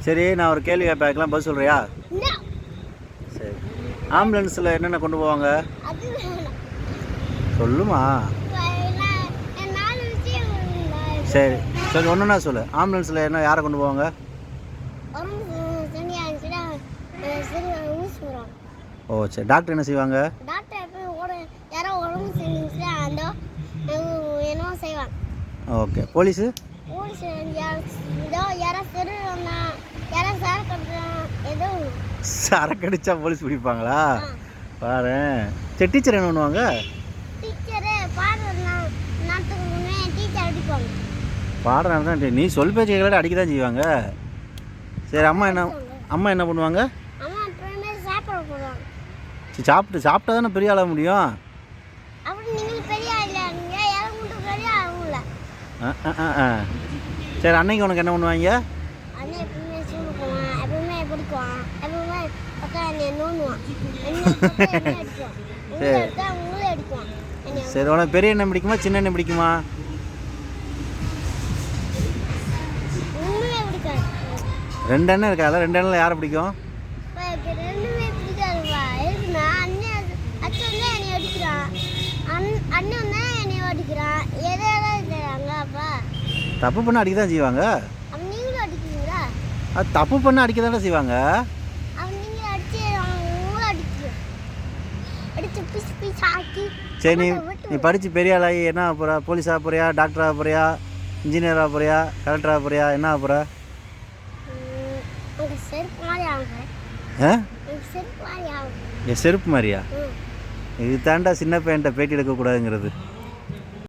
சரி, நான் ஒரு கேள்வி கேட்பேன், பதில் சொல்கிறியா? சரி, ஆம்புலன்ஸில் என்னென்ன கொண்டு போவாங்க? சொல்லுமா. சரி சரி, ஒன்றுனா சொல்லு. ஆம்புலன்ஸில் என்ன யாரை கொண்டு போவாங்க? ஓ சரி, டாக்டர் என்ன செய்வாங்க? ஓகே. போலீஸு? சரக்கடிச்சா போலீஸ் பிடிப்பாங்களா? பாரு. சரி, டீச்சர் என்ன பண்ணுவாங்க? பாடம் நடந்தா நீ சொல் பேச்சு கேட்கல அடிக்க தான் செய்வாங்க. சரி, அம்மா என்ன பண்ணுவாங்க? சரி, சாப்பிட்டா தானே பெரிய ஆளாக முடியும். சரி, அன்னைக்கு உனக்கு என்ன பண்ணுவாங்க? சரி, உனக்கு பெரிய எண்ணெய் பிடிக்குமா சின்ன எண்ணெய் பிடிக்குமா? ரெண்டு எண்ணெய் இருக்காது. ரெண்டு எண்ணெயில் யாரை பிடிக்கும்? தப்பு பண்ண அடிக்க தான் செய்வாங்க. அது தப்பு பண்ண அடிக்க தானே செய்வாங்க. சரி, நீ படித்து பெரிய ஆளாகி என்ன ஆக போகிற? போலீஸாக போறியா, டாக்டராக போறியா, இன்ஜினியராக போறியா, கலெக்டராக போறியா, என்ன ஆக போகிற? என் செருப்பு மாதிரியா? இது தாண்டா சின்ன பையன்ட்ட பேட்டி எடுக்கக்கூடாதுங்கிறது.